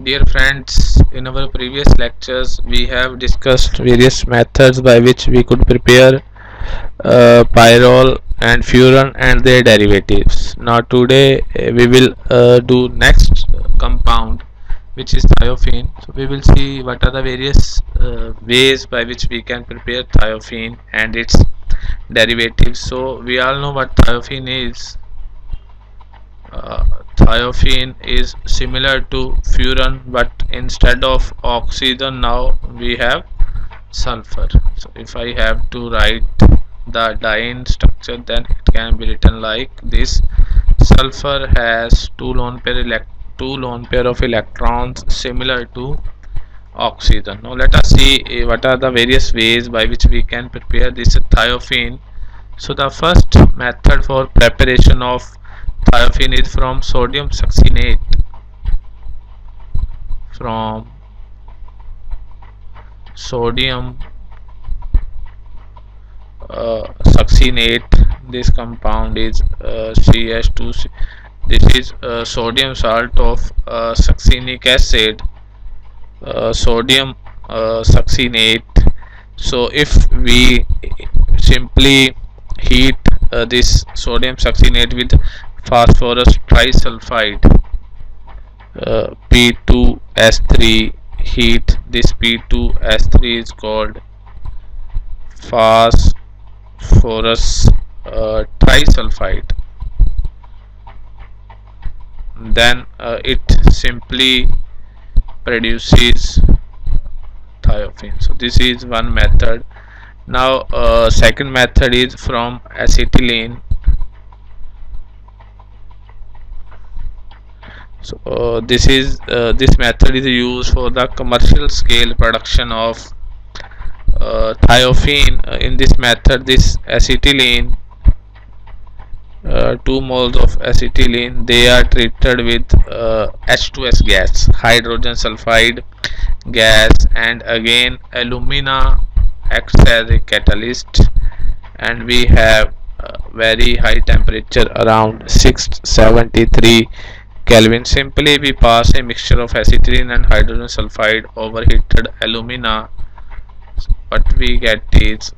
Dear friends, in our previous lectures we have discussed various methods by which we could prepare pyrrole and furan and their derivatives. Now today we will do next compound, which is thiophene. So we will see what are the various ways by which we can prepare thiophene and its derivatives. So we all know what thiophene is. Thiophene is similar to furan, but instead of oxygen now we have sulfur. So if I have to write the diene structure, then it can be written like this: sulfur has two lone pair of electrons similar to oxygen. Now let us see what are the various ways by which we can prepare this thiophene. So the first method for preparation of thiophene is from sodium succinate. From sodium succinate, this compound is CH2. This is sodium salt of succinic acid, sodium succinate. So if we simply heat this sodium succinate with phosphorus trisulfide, P2S3, heat this P2S3 is called phosphorus trisulfide. Then it simply produces thiophene. So this is one method. Now second method is from acetylene. So this method is used for the commercial scale production of thiophene. In this method, this acetylene, 2 moles of acetylene, they are treated with H2S gas, hydrogen sulfide gas, and again alumina acts as a catalyst, and we have very high temperature around 673 Kelvin. Simply we pass a mixture of acetylene and hydrogen sulfide over heated alumina. What we get is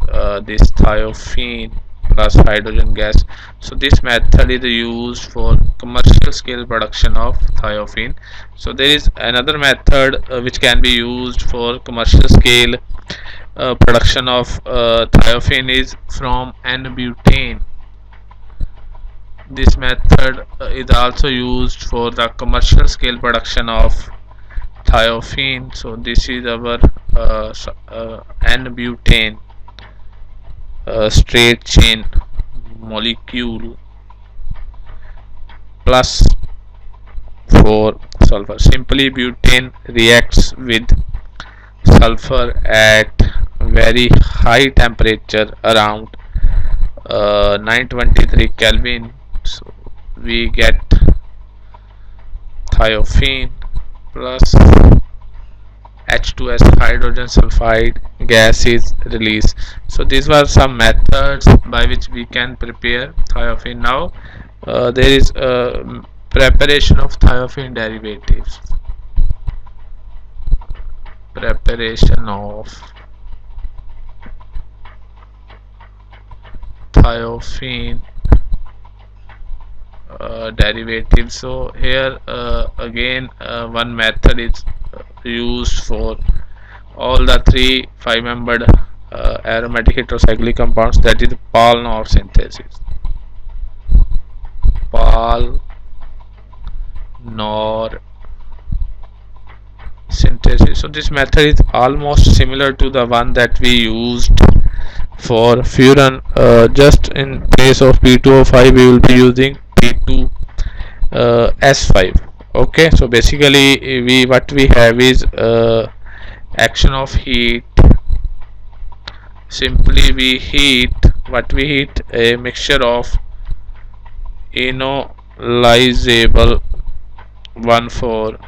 this thiophene plus hydrogen gas. So this method is used for commercial scale production of thiophene. So there is another method which can be used for commercial scale production of thiophene is from Nbutane. This method is also used for the commercial scale production of thiophene. So this is our Nbutane straight chain molecule plus 4 sulfur. Simply butane reacts with sulfur at very high temperature around 923 Kelvin. So we get thiophene plus H2S hydrogen sulfide gas is released. So these were some methods by which we can prepare thiophene. Now there is preparation of thiophene derivatives. Preparation of thiophene derivatives. So here again one method is used for all the 3 5-membered aromatic heterocyclic compounds, that is Paul-Knorr synthesis. Paul-Knorr synthesis. So this method is almost similar to the one that we used for furan. Just in place of P2O5 we will be using P2S5. Okay, so basically what we have is action of heat. Simply we heat a mixture of ionizable 1,4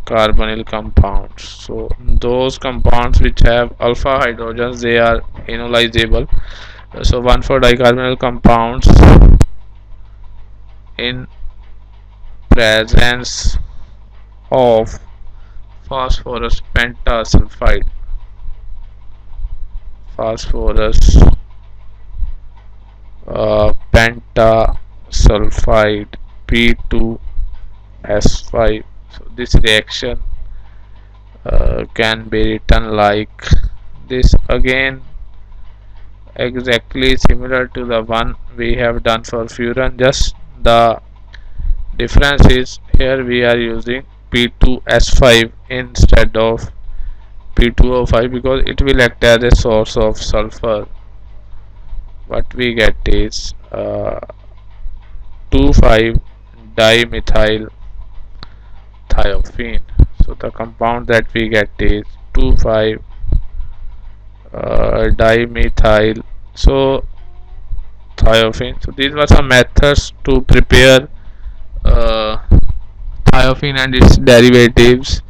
dicarbonyl compounds. So those compounds which have alpha hydrogens, they are ionizable. So 1,4 dicarbonyl compounds in presence of phosphorus pentasulfide, phosphorus pentasulfide P2S5. So this reaction can be written like this again, exactly similar to the one we have done for furan. Just the difference is here we are using P2S5 instead of P2O5 because it will act as a source of sulfur. What we get is 2,5 dimethyl thiophene. So the compound that we get is 2,5 dimethyl so thiophene. So these were some methods to prepare uh, thiophene and its derivatives.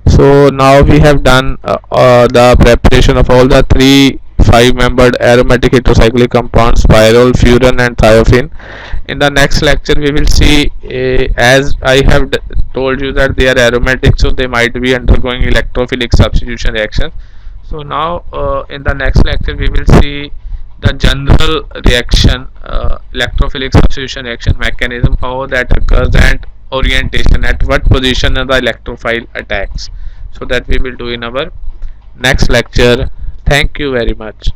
So now we have done the preparation of all the three 5-membered aromatic heterocyclic compounds, pyrrole, furan and thiophene. In the next lecture we will see, as I have told you that they are aromatic, so they might be undergoing electrophilic substitution reactions. So now in the next lecture we will see the general reaction, electrophilic substitution reaction mechanism, how that occurs, and orientation, at what position the electrophile attacks. So that we will do in our next lecture. Thank you very much.